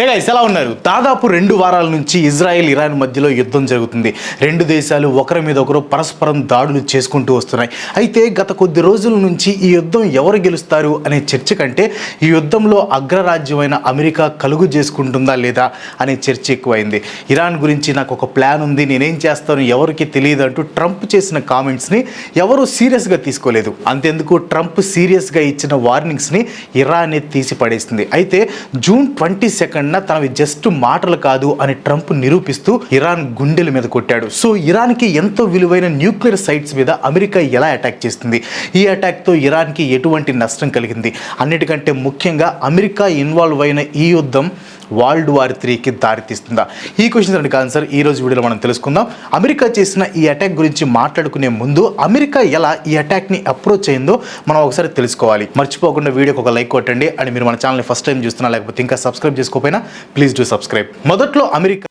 Hey guys, ఎలా ఉన్నారు? దాదాపు 2 వారాల నుంచి ఇజ్రాయెల్ ఇరాన్ మధ్యలో యుద్ధం జరుగుతుంది. రెండు దేశాలు ఒకరి మీద ఒకరు పరస్పరం దాడులు చేసుకుంటూ వస్తున్నాయి. అయితే గత కొద్ది రోజుల నుంచి ఈ యుద్ధం ఎవరు గెలుస్తారు అనే చర్చ కంటే ఈ యుద్ధంలో అగ్రరాజ్యమైన అమెరికా కలుగు చేసుకుంటుందా లేదా అనే చర్చ ఎక్కువైంది. ఇరాన్ గురించి నాకు ఒక ప్లాన్ ఉంది, నేనేం చేస్తాను ఎవరికి తెలియదు అంటూ ట్రంప్ చేసిన కామెంట్స్ని ఎవరు సీరియస్గా తీసుకోలేదు. అంతెందుకు, ట్రంప్ సీరియస్గా ఇచ్చిన వార్నింగ్స్ని ఇరానే తీసి పడేసింది. అయితే జూన్ 22 తనవి జస్ట్ మాటలు కాదు అని ట్రంప్ నిరూపిస్తూ ఇరాన్ గుండెల మీద కొట్టాడు. సో ఇరాన్కి ఎంతో విలువైన న్యూక్లియర్ సైట్స్ మీద అమెరికా ఎలా అటాక్ చేస్తుంది, ఈ అటాక్తో ఇరాన్కి ఎటువంటి నష్టం కలిగింది, అన్నిటికంటే ముఖ్యంగా అమెరికా ఇన్వాల్వ్ అయిన ఈ యుద్ధం వరల్డ్ వార్ 3కి దారితీస్తుందా? ఈ క్వశ్చన్ ఆన్సర్ ఈ రోజు వీడియోలో మనం తెలుసుకుందాం. అమెరికా చేసిన ఈ అటాక్ గురించి మాట్లాడుకునే ముందు అమెరికా ఎలా ఈ అటాక్ని అప్రోచ్ అయిందో మనం ఒకసారి తెలుసుకోవాలి. మర్చిపోకుండా వీడియోకి ఒక లైక్ కొట్టండి. అండ్ మీరు మన ఛానల్ని ఫస్ట్ టైం చూస్తున్నా లేకపోతే ఇంకా సబ్స్క్రైబ్ చేసుకోకపోయినా ప్లీజ్ డూ సబ్స్క్రైబ్. మొదట్లో అమెరికా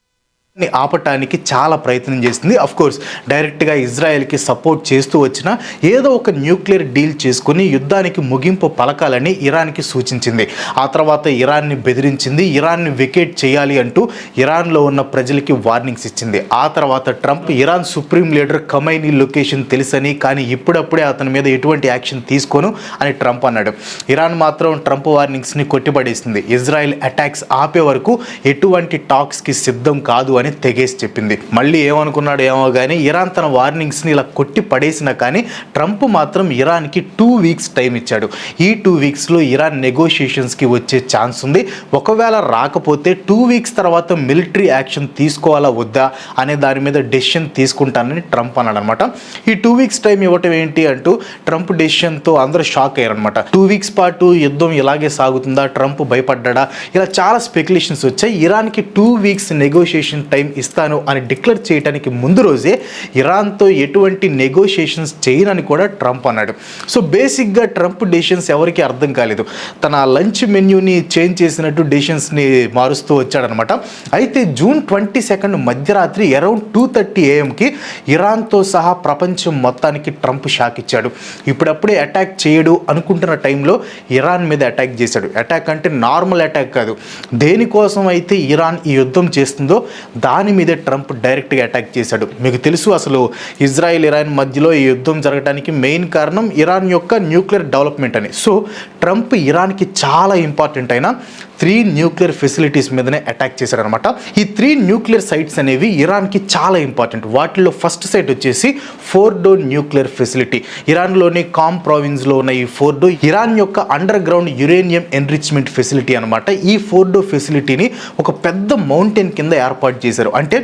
ఆపటానికి చాలా ప్రయత్నం చేసింది. అఫ్ కోర్స్ డైరెక్ట్గా ఇజ్రాయెల్కి సపోర్ట్ చేస్తూ వచ్చిన ఏదో ఒక న్యూక్లియర్ డీల్ చేసుకుని యుద్ధానికి ముగింపు పలకాలని ఇరాన్కి సూచించింది. ఆ తర్వాత ఇరాన్ని బెదిరించింది, ఇరాన్ని వెకేట్ చేయాలి అంటూ ఇరాన్లో ఉన్న ప్రజలకి వార్నింగ్స్ ఇచ్చింది. ఆ తర్వాత Trump Iran supreme leader Khamenei location తెలుసని, కానీ ఇప్పుడప్పుడే అతని మీద ఎటువంటి యాక్షన్ తీసుకోను అని ట్రంప్ అన్నాడు. ఇరాన్ మాత్రం ట్రంప్ వార్నింగ్స్ని కొట్టిపడేసింది. ఇజ్రాయెల్ అటాక్స్ ఆపే వరకు ఎటువంటి టాక్స్కి సిద్ధం కాదు అని తెగేసి చెప్పింది. మళ్ళీ ఏమనుకున్నాడు ఏమో కానీ ఇరాన్ తన వార్నింగ్స్ని ఇలా కొట్టి పడేసినా కానీ ట్రంప్ మాత్రం ఇరాన్కి 2 వీక్స్ టైం ఇచ్చాడు. ఈ 2 వీక్స్లో ఇరాన్ నెగోషియేషన్స్కి వచ్చే ఛాన్స్ ఉంది. ఒకవేళ రాకపోతే 2 వీక్స్ తర్వాత మిలిటరీ యాక్షన్ తీసుకోవాలా వద్దా అనే దాని మీద డెసిషన్ తీసుకుంటానని ట్రంప్ అన్నాడు అనమాట. ఈ 2 వీక్స్ టైం ఇవ్వటం ఏంటి అంటూ ట్రంప్ డెసిషన్తో అందరూ షాక్ అయ్యారనమాట. 2 వీక్స్ పాటు యుద్ధం ఇలాగే సాగుతుందా, ట్రంప్ భయపడ్డా, ఇలా చాలా స్పెక్యులేషన్స్ వచ్చాయి. ఇరాన్కి 2 వీక్స్ నెగోషియేషన్ టైం ఇస్తాను అని డిక్లేర్ చేయడానికి ముందు రోజే ఇరాన్తో ఎటువంటి నెగోషియేషన్స్ చేయనని కూడా ట్రంప్ అన్నాడు. సో బేసిక్గా ట్రంప్ డెసిషన్స్ ఎవరికి అర్థం కాలేదు. తన లంచ్ మెన్యూని చేంజ్ చేసినట్టు డెసిషన్స్ని మారుస్తూ వచ్చాడనమాట. అయితే జూన్ 22 మధ్యరాత్రి అరౌండ్ 2:30 AM ఇరాన్తో సహా ప్రపంచం మొత్తానికి ట్రంప్ షాక్ ఇచ్చాడు. ఇప్పుడప్పుడే అటాక్ చేయడు అనుకుంటున్న టైంలో ఇరాన్ మీద అటాక్ చేశాడు. అటాక్ అంటే నార్మల్ అటాక్ కాదు. దేనికోసం అయితే ఇరాన్ ఈ యుద్ధం చేస్తుందో దాని మీదే ట్రంప్ డైరెక్ట్గా అటాక్ చేశాడు. మీకు తెలుసు, అసలు ఇజ్రాయెల్ ఇరాన్ మధ్యలో ఈ యుద్ధం జరగడానికి మెయిన్ కారణం ఇరాన్ యొక్క న్యూక్లియర్ డెవలప్మెంట్ అని. సో ట్రంప్ ఇరాన్కి చాలా ఇంపార్టెంట్ అయిన 3 న్యూక్లియర్ ఫెసిలిటీస్ మీదనే అటాక్ చేశారనమాట. ఈ 3 న్యూక్లియర్ సైట్స్ అనేవి ఇరాన్కి చాలా ఇంపార్టెంట్. వాటిలో ఫస్ట్ సైట్ వచ్చేసి ఫోర్డో న్యూక్లియర్ ఫెసిలిటీ. ఇరాన్లోని కామ్ ప్రావిన్స్లో ఉన్న ఈ ఫోర్డో ఇరాన్ యొక్క under ground uranium enrichment facility అనమాట. ఈ ఫోర్డో ఫెసిలిటీని ఒక పెద్ద మౌంటైన్ కింద ఏర్పాటు చేశారు. అంటే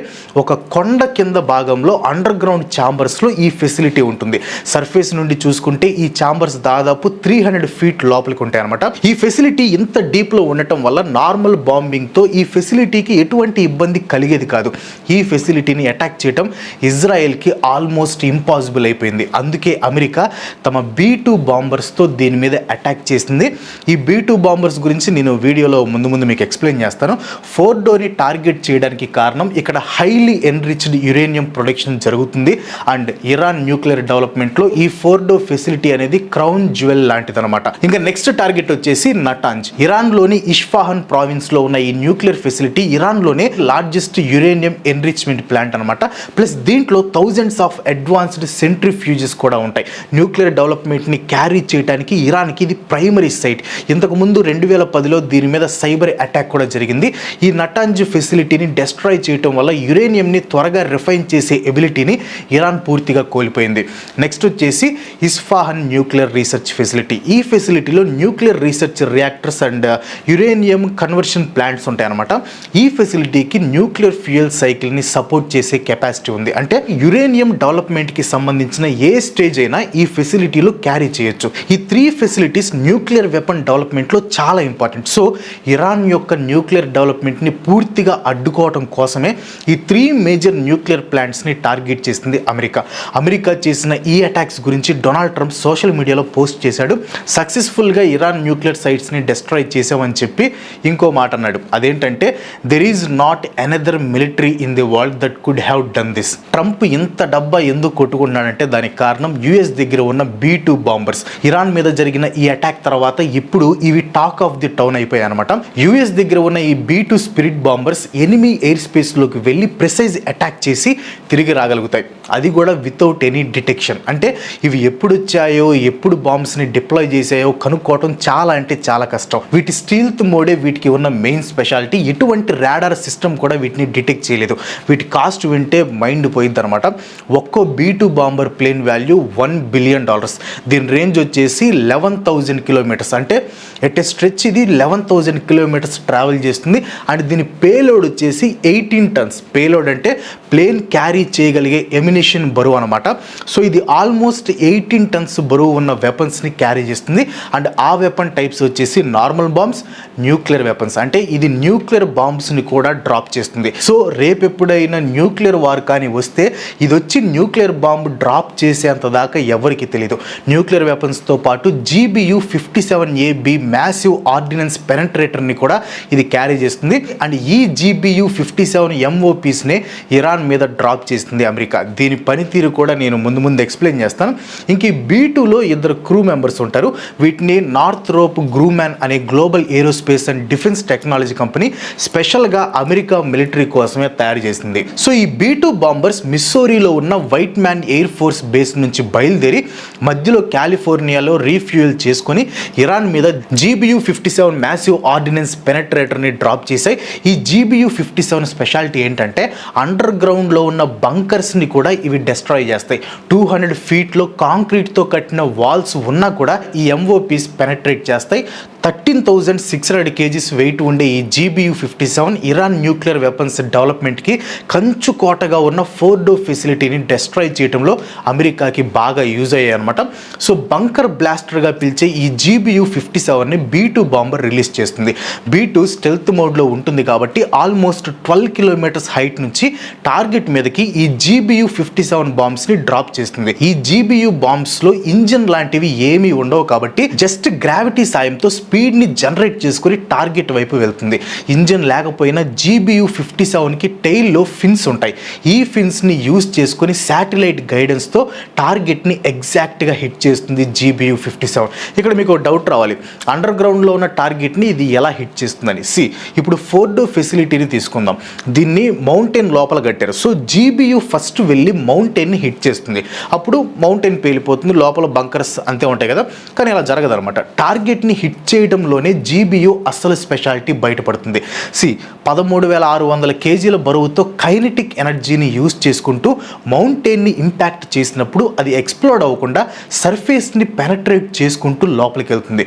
ఒక కొండ కింద భాగంలో అండర్ గ్రౌండ్ ఛాంబర్స్లో ఈ ఫెసిలిటీ ఉంటుంది. సర్ఫేస్ నుండి చూసుకుంటే ఈ ఛాంబర్స్ దాదాపు 300 ఫీట్ లోపలికి ఉంటాయి అనమాట. ఈ ఫెసిలిటీ ఇంత డీప్లో ఉండటం వల్ల నార్మల్ బాంబింగ్తో ఈ ఫెసిలిటీకి ఎటువంటి ఇబ్బంది కలిగేది కాదు. ఈ ఫెసిలిటీని అటాక్ చేయడం ఇజ్రాయెల్కి ఆల్మోస్ట్ ఇంపాసిబుల్ అయిపోయింది. అందుకే అమెరికా తమ B-2 బాంబర్స్తో దీని మీద అటాక్ చేసింది. ఈ B-2 బాంబర్స్ గురించి నేను వీడియోలో ముందు మీకు ఎక్స్ప్లెయిన్ చేస్తాను. ఫోర్డోని టార్గెట్ చేయడానికి కారణం ఇక్కడ హైలీ ఎన్రిచ్డ్ యురేనియం ప్రొడక్షన్ జరుగుతుంది. అండ్ ఇరాన్ న్యూక్లియర్ డెవలప్మెంట్లో ఈ ఫోర్డో ఫెసిలిటీ అనేది క్రౌన్ జ్యువెల్ లాంటిదనమాట. ఇంకా నెక్స్ట్ టార్గెట్ వచ్చేసి నటాంజ్. ఇరాన్లోని ఇస్ఫాహాన్ ప్రావిన్స్లో ఉన్న ఈ న్యూక్లియర్ ఫెసిలిటీ ఇరాన్లోనే లార్జెస్ట్ యురేనియం ఎన్రిచ్మెంట్ ప్లాంట్ అనమాట. ప్లస్ దీంట్లో థౌజండ్స్ ఆఫ్ అడ్వాన్స్డ్ సెంట్రిఫ్యూజెస్ కూడా ఉంటాయి. న్యూక్లియర్ డెవలప్మెంట్ని క్యారీ చేయడానికి ఇరాన్కి ఇది ప్రైమరీ సైట్. ఇంతకుముందు 2010లో దీని మీద సైబర్ అటాక్ కూడా జరిగింది. ఈ నటాంజ్ ఫెసిలిటీని డెస్ట్రాయ్ చేయటం వల్ల యురేనియంని త్వరగా రిఫైన్ చేసే ఎబిలిటీని ఇరాన్ పూర్తిగా కోల్పోయింది. నెక్స్ట్ వచ్చేసి ఇస్ఫాహాన్ న్యూక్లియర్ రీసెర్చ్ ఫెసిలిటీ. ఈ ఫెసిలిటీలో nuclear research reactors and uranium conversion plants ఉంటాయి అనమాట. ఈ ఫెసిలిటీకి న్యూక్లియర్ ఫ్యూయల్ సైకిల్ని సపోర్ట్ చేసే కెపాసిటీ ఉంది. అంటే యురేనియం డెవలప్మెంట్కి సంబంధించిన ఏ స్టేజ్ అయినా ఈ ఫెసిలిటీలో క్యారీ చేయొచ్చు. ఈ 3 ఫెసిలిటీస్ న్యూక్లియర్ వెపన్ డెవలప్మెంట్లో చాలా ఇంపార్టెంట్. సో ఇరాన్ యొక్క న్యూక్లియర్ డెవలప్మెంట్ని పూర్తిగా అడ్డుకోవడం కోసమే ఈ 3 మేజర్ న్యూక్లియర్ ప్లాంట్స్ని టార్గెట్ చేసింది అమెరికా. అమెరికా చేసిన ఈ అటాక్స్ గురించి డొనాల్డ్ ట్రంప్ సోషల్ మీడియాలో పోస్ట్ చేశాడు. సక్సెస్ఫుల్గా ఇరాన్ న్యూక్లియర్ సైట్స్ని డెస్ట్రాయ్ చేసామని చెప్పి ఇంకో మాట అన్నాడు. అదేంటంటే there is not another military in the world that could have done this. Trump ఇంత డబ్బా ఎందుకు కొట్టుకున్నాడంటే దానికి కారణం యుఎస్ దగ్గర ఉన్న B2 బాంబర్స్. ఇరాన్ మీద జరిగిన ఈ అటాక్ తర్వాత ఇప్పుడు ఇవి టాక్ ఆఫ్ ది టౌన్ అయిపోయాయి అనమాట. యుఎస్ దగ్గర ఉన్న ఈ B2 spirit bombers enemy air space లోకి వెళ్ళి ప్రిసైజ్ అటాక్ చేసి తిరిగి రాగలుగుతాయి. అది కూడా వితౌట్ ఎనీ డిటెక్షన్. అంటే ఇవి ఎప్పుడు వచ్చాయో, ఎప్పుడు బాంబ్స్ ని డిప్లాయ్ చేసాయో కనుక్కోవటం చాలా అంటే చాలా కష్టం. వీటి స్టీల్త్ మోడే వీటికి ఉన్న మెయిన్ స్పెషాలిటీ. ఎటువంటి రాడార్ సిస్టమ్ కూడా వీటిని డిటెక్ట్ చేయలేదు. వీటి కాస్ట్ వింటే మైండ్ పోయింది అనమాట. ఒక్కో B2 bomber plane value $1 billion. దీని రేంజ్ వచ్చేసి 11,000 కిలోమీటర్స్. అంటే ఎట్ ఏ స్ట్రెచ్ ఇది 11,000 కిలోమీటర్స్ ట్రావెల్ చేస్తుంది. అండ్ దీని పేలోడ్ వచ్చేసి 18 టన్స్. పేలోడ్ అంటే ప్లేన్ క్యారీ చేయగలిగే ఎమినేషన్ బరువు అనమాట. సో ఇది ఆల్మోస్ట్ 18 టన్స్ బరువు ఉన్న వెపన్స్ని క్యారీ చేస్తుంది. అండ్ ఆ వెపన్ టైప్స్ వచ్చేసి నార్మల్ బాంబ్స్, న్యూక్లియర్ వెపన్స్. అంటే ఇది న్యూక్లియర్ బాంబ్స్ని కూడా డ్రాప్ చేస్తుంది. సో రేపు ఎప్పుడైనా న్యూక్లియర్ వార్ కానీ వస్తే ఇది వచ్చి న్యూక్లియర్ బాంబ్ డ్రాప్ చేసేంత దాకా ఎవరికి తెలియదు. న్యూక్లియర్ వెపన్స్తో పాటు GBU-57AB మ్యాసివ్ ఆర్డినెన్స్ పెనట్రేటర్ని కూడా ఇది క్యారీ చేస్తుంది. అండ్ ఈ GBU-57 MOPస్నే ఇరాన్ మీద డ్రాప్ చేస్తుంది అమెరికా. దీని పనితీరు కూడా నేను ముందు ఎక్స్ప్లెయిన్ చేస్తాను. ఇంక ఈ B2లో 2 క్రూ మెంబర్స్ ఉంటారు. వీటిని నార్థ్రోప్ గ్రూమ్యాన్ అనే global aerospace and defence technology company స్పెషల్గా అమెరికా మిలిటరీ కోసమే తయారు చేసింది. సో ఈ B2 బాంబర్స్ మిస్సోరీలో ఉన్న white man air force base నుంచి బయలుదేరి మధ్యలో కాలిఫోర్నియాలో రీఫ్యూయల్ చేసుకొని ఇరాన్ మీద GBU-57 మ్యాసివ్ ఆర్డినెన్స్ పెనట్రేటర్ని డ్రాప్ చేశాయి. ఈ GBU-57 స్పెషాలిటీ ఏంటంటే అండర్ గ్రౌండ్లో ఉన్న బంకర్స్ని కూడా ఇవి డెస్ట్రాయ్ చేస్తాయి. 200 ఫీట్లో కాంక్రీట్తో కట్టిన వాల్స్ ఉన్నా కూడా ఈ MOPs పెనట్రేట్ చేస్తాయి. 13,600 kgs వెయిట్ ఉండే ఈ GBU-57 ఇరాన్ న్యూక్లియర్ వెపన్స్ డెవలప్మెంట్కి కంచు కోటగా ఉన్న ఫోర్డో ఫెసిలిటీని డెస్ట్రాయ్ చేయడంలో అమెరికాకి బాగా యూజ్ అయ్యాయి అనమాట. సో బంకర్ బ్లాస్టర్గా పిలిచే ఈ GBU-57ని B2 బాంబర్ రిలీజ్ చేస్తుంది. B2 స్టెల్త్ మోడ్లో ఉంటుంది కాబట్టి ఆల్మోస్ట్ 12 కిలోమీటర్స్ హైట్ నుంచి టార్గెట్ మీదకి ఈ GBU-57 బాంబ్స్ని డ్రాప్ చేస్తుంది. ఈ GBU బాంబ్స్లో ఇంజిన్ లాంటివి ఏమీ ఉండవు కాబట్టి జస్ట్ గ్రావిటీ సాయంతో స్పీడ్ని జనరేట్ చేసుకుని టార్గెట్ వైపు వెళ్తుంది. ఇంజిన్ లేకపోయినా GBU-57కి టెయిల్లో ఫిన్స్ ఉంటాయి. ఈ ఫిన్స్ని యూజ్ చేసుకుని శాటిలైట్ గైడెన్స్తో టార్గెట్ని ఎగ్జాక్ట్గా హిట్ చేస్తుంది GBU-57. ఇక్కడ మీకు డౌట్ రావాలి, అండర్ గ్రౌండ్లో ఉన్న టార్గెట్ని ఇది ఎలా హిట్ చేస్తుందని. ఇప్పుడు ఫోర్డో ఫెసిలిటీని తీసుకుందాం. దీన్ని మౌంటైన్ లోపల కట్టారు. సో GBU ఫస్ట్ వెళ్ళి మౌంటైన్ని హిట్ చేస్తుంది. అప్పుడు మౌంటైన్ పేలిపోతుంది, లోపల బంకర్స్ అంతే ఉంటాయి కదా. కానీ అలా జరగదు అనమాట. టార్గెట్ని హిట్ చేయడంలోనే GBU అసలు స్పెషాలిటీ బయటపడుతుంది. 13,600 kgల బరువుతో కైనెటిక్ ఎనర్జీని యూజ్ చేసుకుంటూ మౌంటైన్ని ఇంపాక్ట్ చేసినప్పుడు అది ఎక్స్ప్లోడ్ అవ్వకుండా సర్ఫేస్ని పెనట్రేట్ చేసుకుంటూ లోపలికి వెళ్తుంది.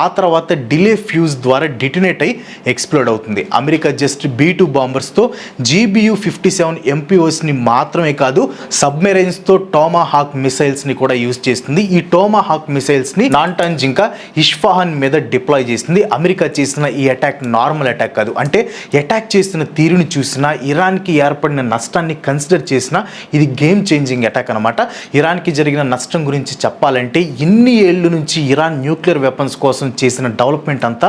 ఆ తర్వాత డిలే ఫ్యూజ్ ద్వారా డిటనేట్ అయి ఎక్స్ప్లోడ్ అవుతుంది. అమెరికా జస్ట్ B2 బాంబర్స్తో GBU-57 MPOస్ని మాత్రమే కాదు, సబ్మెరైన్స్తో టోమాహాక్ మిసైల్స్ని కూడా యూజ్ చేస్తుంది. ఈ టోమాహాక్ మిసైల్స్ని నాంటాంజ్ ఇంకా ఇస్ఫహాన్ మీద డిప్లాయ్ చేసింది. అమెరికా చేసిన ఈ అటాక్ నార్మల్ అటాక్ కాదు. అంటే అటాక్ చేసిన తీరుని చూసినా, ఇరాన్కి ఏర్పడిన నష్టాన్ని కన్సిడర్ చేసినా ఇది గేమ్ చేంజింగ్ అటాక్ అనమాట. ఇరాన్కి జరిగిన నష్టం గురించి చెప్పాలంటే ఇన్ని ఏళ్ళు నుంచి ఇరాన్ న్యూక్లియర్ వెపన్స్ కోసం చేసిన డెవలప్మెంట్ అంతా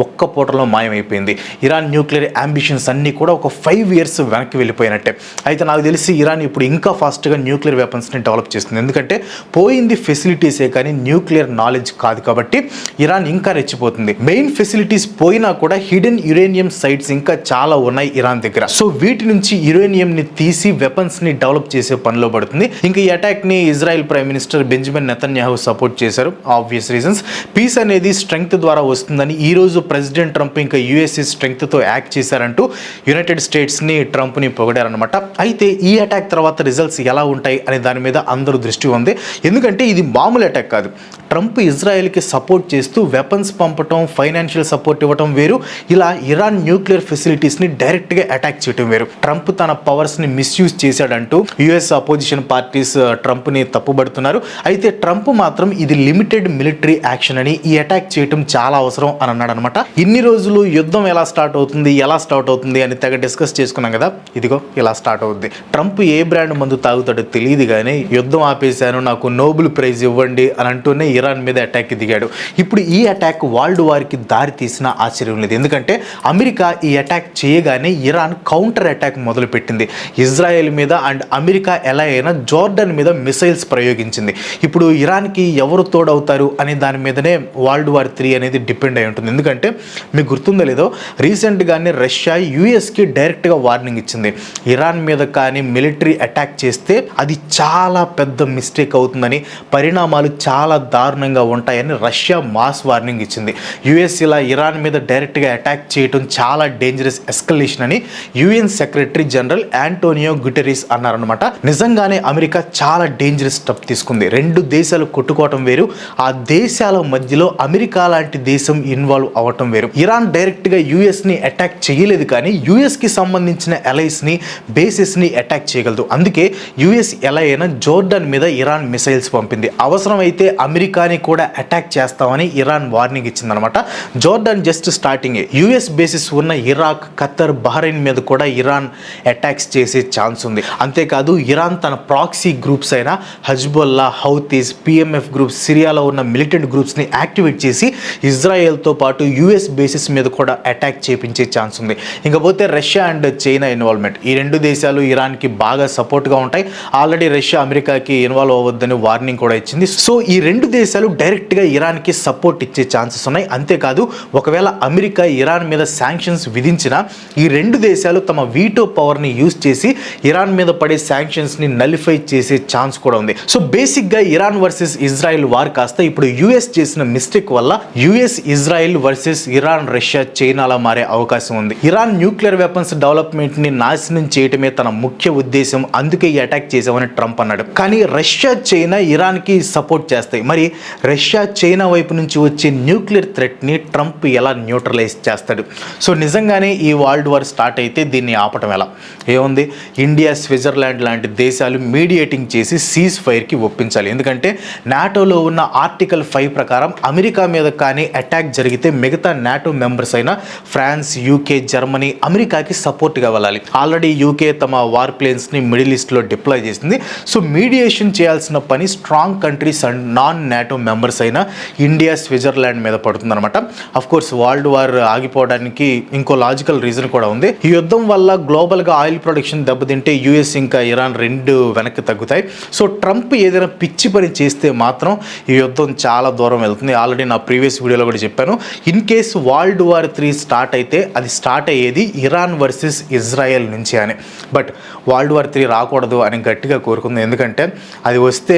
ఒక్క పూటలో మాయమైపోయింది. ఇరాన్ న్యూక్లియర్ అంబిషన్స్ అన్నీ కూడా ఒక 5 years వెనక్కి వెళ్ళిపోయినట్టే. అయితే నాకు తెలిసి ఇరాన్ ఇప్పుడు ఇంకా ఫాస్ట్గా న్యూక్లియర్ వెపన్స్ని డెవలప్ చేస్తుంది. ఎందుకంటే పోయింది ఫెసిలిటీసే కానీ న్యూక్లియర్ నాలెడ్జ్ కాదు కాబట్టి ఇరాన్ ఇంకా రెచ్చిపోతుంది. మెయిన్ ఫెసిలిటీస్ పోయినా కూడా హిడెన్ యురేనియం సైట్స్ ఇంకా చాలా ఉన్నాయి ఇరాన్ దగ్గర. సో వీటి నుంచి యురేనియంని తీసి వెపన్స్ని డెవలప్ చేసే పనిలో పడుతుంది. ఇంకా ఈ అటాక్ని Israel prime minister Benjamin Netanyahu support చేశారు. Obvious reasons. పీస్ అనేది స్ట్రెంగ్త్ ద్వారా వస్తుందని ఈ రోజు ప్రెసిడెంట్ ట్రంప్ ఇంకా USA స్ట్రెంగ్త్తో యాక్ట్ చేశారంటూ యునైటెడ్ స్టేట్స్ని ట్రంప్ని పొగిడారనమాట. అయితే ఈ అటాక్ తర్వాత రిజల్ట్స్ ఎలా ఉంటాయి అనే దాని మీద అందరూ దృష్టి ఉంది. ఎందుకంటే ఇది మామూలు అటాక్ కాదు. ట్రంప్ ఇజ్రాయెల్కి సపోర్ట్ చేస్తూ వెపన్స్ పంపటం, ఫైనాన్షియల్ సపోర్ట్ ఇవ్వటం వేరు. ఇలా ఇరాన్ న్యూక్లియర్ ఫెసిలిటీ ఫెసిలిటీస్ని డైరెక్ట్గా అటాక్ చేయడం వేరు. ట్రంప్ తన పవర్స్ని మిస్యూజ్ చేశాడంటూ యుఎస్ అపోజిషన్ పార్టీస్ ట్రంప్ని తప్పుబడుతున్నారు. అయితే ట్రంప్ మాత్రం ఇది లిమిటెడ్ మిలిటరీ యాక్షన్ అని, ఈ అటాక్ చేయడం చాలా అవసరం అని అన్నాడు అనమాట. ఇన్ని రోజులు యుద్ధం ఎలా స్టార్ట్ అవుతుంది అని తెగ డిస్కస్ చేసుకున్నాం కదా, ఇదిగో ఇలా స్టార్ట్ అవుద్ది. ట్రంప్ ఏ బ్రాండ్ మందు తాగుతాడో తెలియదు కానీ యుద్ధం ఆపేశాను, నాకు నోబెల్ ప్రైజ్ ఇవ్వండి అని అంటూనే ఇరాన్ మీద అటాక్ దిగాడు. ఇప్పుడు ఈ అటాక్ వరల్డ్ వార్కి దారి తీసిన ఆశ్చర్యం లేదు. ఎందుకంటే అమెరికా ఈ అటాక్ చేయగానే ఇరాన్ కౌంటర్ అటాక్ మొదలుపెట్టింది ఇజ్రాయెల్ మీద. అండ్ అమెరికా ఎలా అయినా జోర్డన్ మీద మిసైల్స్ ప్రయోగించింది. ఇప్పుడు ఇరాన్కి ఎవరు తోడవుతారు అనే దాని మీదనే వరల్డ్ వార్ 3 అనేది డిపెండ్ అయి ఉంటుంది. ఎందుకంటే మీకు గుర్తుందో లేదో, రీసెంట్గానే రష్యా యుఎస్కి డైరెక్ట్గా వార్నింగ్ ఇచ్చింది. ఇరాన్ మీద కానీ మిలిటరీ అటాక్ చేస్తే అది చాలా పెద్ద మిస్టేక్ అవుతుందని, పరిణామాలు చాలా దారుణంగా ఉంటాయని రష్యా మాస్ వార్నింగ్ ఇచ్చింది. యుఎస్ ఇలా ఇరాన్ మీద డైరెక్ట్గా అటాక్ చేయడం చాలా డేంజరస్ ఎస్కలేషన్ అని యుఎన్ సెక్రటరీ జనరల్ యాంటోనియో గుటెరిస్ అన్నారనమాట. నిజంగానే అమెరికా చాలా డేంజరస్ స్టెప్ తీసుకుంది. 2 దేశాలు కొట్టుకోవటం వేరు, ఆ దేశాల మధ్యలో అమెరికా లాంటి దేశం ఇన్వాల్వ్ అవ్వటం వేరు. ఇరాన్ డైరెక్ట్గా యుఎస్ని అటాక్ చేయలేదు కానీ యుఎస్కి సంబంధించిన అలైస్ని, బేసెస్ని అటాక్ చేయగలదు. అందుకే యుఎస్ ఎలా అయినా జోర్డన్ మీద ఇరాన్ మిసైల్స్ పంపింది. అవసరమైతే అమెరికాని కూడా అటాక్ చేస్తామని ఇరాన్ వార్నింగ్ ఇచ్చిందనమాట. జోర్డన్ జస్ట్ స్టార్టింగే. యుఎస్ బేసిస్ ఉన్న ఇరాక్, ఖత్తర్, బహ్రెయిన్ మీద కూడా ఇరాన్ అటాక్స్ చేసే ఛాన్స్ ఉంది. అంతేకాదు ఇరాన్ తన ప్రాక్సీ గ్రూప్స్ అయిన హజ్బుల్లా, హౌతీస్, పిఎంఎఫ్ గ్రూప్స్, సిరియాలో ఉన్న మిలిటెంట్ గ్రూప్స్ని యాక్టివేట్ చేసి ఇజ్రాయెల్తో పాటు యుఎస్ బేసిస్ మీద కూడా అటాక్ చేపించే ఛాన్స్ ఉంది. ఇంకపోతే రష్యా అండ్ చైనా ఇన్వాల్వ్మెంట్, ఈ 2 దేశాలు ఇరాన్కి బాగా సపోర్ట్గా ఉంటాయి. ఆల్రెడీ రష్యా అమెరికాకి ఇన్వాల్వ్ అవ్వద్దని వార్నింగ్ కూడా ఇచ్చింది. సో ఈ 2 దేశాలు డైరెక్ట్గా ఇరాన్కి సపోర్ట్ ఇచ్చే ఛాన్సెస్ ఉన్నాయి. అంతేకాదు ఒకవేళ అమెరికా ఇరాన్ మీద శాంక్షన్స్ విధించినా ఈ 2 దేశాలు తమ వీటో పవర్ని యూజ్ చేసి ఇరాన్ మీద పడే శాంక్షన్స్ని నలిఫై చేసే ఛాన్స్ కూడా ఉంది. సో బేసిక్గా ఇరాన్ వర్సెస్ ఇజ్రాయెల్ వార్ కాస్త ఇప్పుడు యుఎస్ చేసిన మిస్టేక్ వల్ల US Israel versus Iran, Russia, చైనాలా మారే అవకాశం ఉంది. ఇరాన్ న్యూక్లియర్ వెపన్స్ డెవలప్మెంట్ని నాశనం చేయటమే తన ముఖ్య ఉద్దేశం, అందుకే ఈ అటాక్ చేసామని ట్రంప్ అన్నాడు. కానీ రష్యా, చైనా ఇరాన్కి సపోర్ట్ చేస్తాయి. మరి రష్యా, చైనా వైపు నుంచి వచ్చే న్యూక్లియర్ థ్రెట్ని ట్రంప్ ఎలా న్యూట్రలైజ్ చేస్తాడు? సో నిజంగానే ఈ వరల్డ్ వార్ స్టార్ట్ అయితే దీన్ని ఆపటం ఎలా? ఏముంది, ఇండియా, స్విట్జర్లాండ్ లాంటి దేశాలు మీడియేటింగ్ చేసి సీజ్ ఫైర్కి ఒప్పించాలి. ఎందుకంటే నాటోలో ఉన్న ఆర్టికల్ 5 ప్రకారం అమెరికా మీద కానీ అటాక్ జరిగితే మిగతా నాటో మెంబర్స్ అయిన ఫ్రాన్స్, యూకే, జర్మనీ అమెరికాకి సపోర్ట్గా వెళ్ళాలి. ఆల్రెడీ యూకే తమ వార్ ప్లేన్స్ని మిడిల్ ఈస్ట్లో డిప్లాయ్ చేసింది. సో మీడియేషన్ చేయాల్సిన పని strong countries and non NATO members అయిన ఇండియా, స్విట్జర్లాండ్ మీద పడుతుందన్నమాట. అఫ్ కోర్స్ వరల్డ్ వార్ ఆగిపోవడానికి ఇంకో లాజికల్ రీజన్ కూడా ఉంది. ఈ యుద్ధం వల్ల గ్లోబల్గా ఆయిల్ ప్రొడక్షన్ దెబ్బతింటే యుఎస్ ఇంకా ఇరాన్ 2 వెనక్కి తగ్గుతాయి. సో ట్రంప్ ఏదైనా పిచ్చి పని చేస్తే మాత్రం ఈ యుద్ధం చాలా దూరం వెళ్తుంది. ఆల్రెడీ నా ప్రీవియస్ వీడియోలో కూడా చెప్పాను. In case world war 3 start అయితే అది స్టార్ట్ అయ్యేది ఇరాన్ వర్సెస్ ఇజ్రాయెల్ నుంచి అని. బట్ వరల్డ్ వార్ 3 రాకూడదు అని గట్టిగా కోరుకుంది. ఎందుకంటే అది వస్తే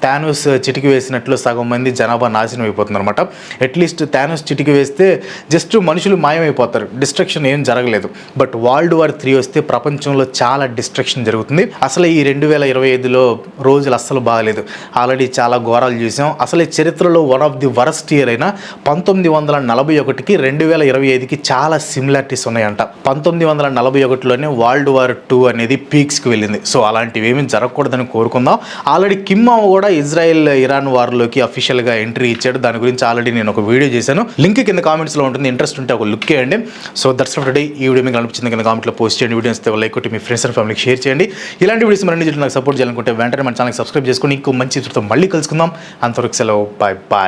థానోస్ చిటికి వేసినట్లు సగం మంది జనాభా నాశనం అయిపోతుంది అనమాట. అట్లీస్ట్ థానోస్ చిటికి వేస్తే జస్ట్ మనుషులు మాయమైపోతారు, డిస్ట్రక్షన్ ఏం జరగలేదు. బట్ వరల్డ్ వార్ 3 వస్తే ప్రపంచంలో చాలా డిస్ట్రక్షన్ జరుగుతుంది. అసలు ఈ 2025లో రోజులు అస్సలు బాగలేదు. ఆల్రెడీ చాలా ఘోరాలు చూసాం. అసలు ఈ చరిత్రలో one of the worst year అయిన 1941కి 2025కి చాలా సిమిలారిటీస్ ఉన్నాయంట. 1941లోనే వరల్డ్ వార్ 2 అనేది పీక్స్కి వెళ్ళింది. సో అలాంటివి ఏమీ జరగకూడదని కోరుకుందాం. ఆల్రెడీ కిమ్ కూడా ఇజ్రాయెల్ ఇరాన్ వార్లోకి అఫీషియల్గా ఎంట్రీ ఇచ్చాడు. దాని గురించి ఆల్రెడీ నేను ఒక వీడియో చేశాను, లింక్ కింద కామెంట్స్లో ఉంటుంది. ఇంట్రెస్ట్ ఉంటే ఒక లుక్ చేయండి. So that's for today. ఈ వీడియో మీకు అనిపించింది కింద కామెంట్లో పోస్ట్ చేయండి. వీడియోస్ లైక్ కొట్టి మీ ఫ్రెండ్స్ అండ్ ఫ్యామిలీకి షేర్ చేయండి. ఇలాంటి వీడియోస్ మరిన్ని నాకు సపోర్ట్ చేయాలనుకుంటే వెంటనే మన ఛానల్కి సబ్స్క్రైబ్ చేసుకుని ఇంకో మంచి చిత్రంతో మళ్ళీ కలుసుకుందాం. అంతవరకు సెలవు, బాయ్ బాయ్.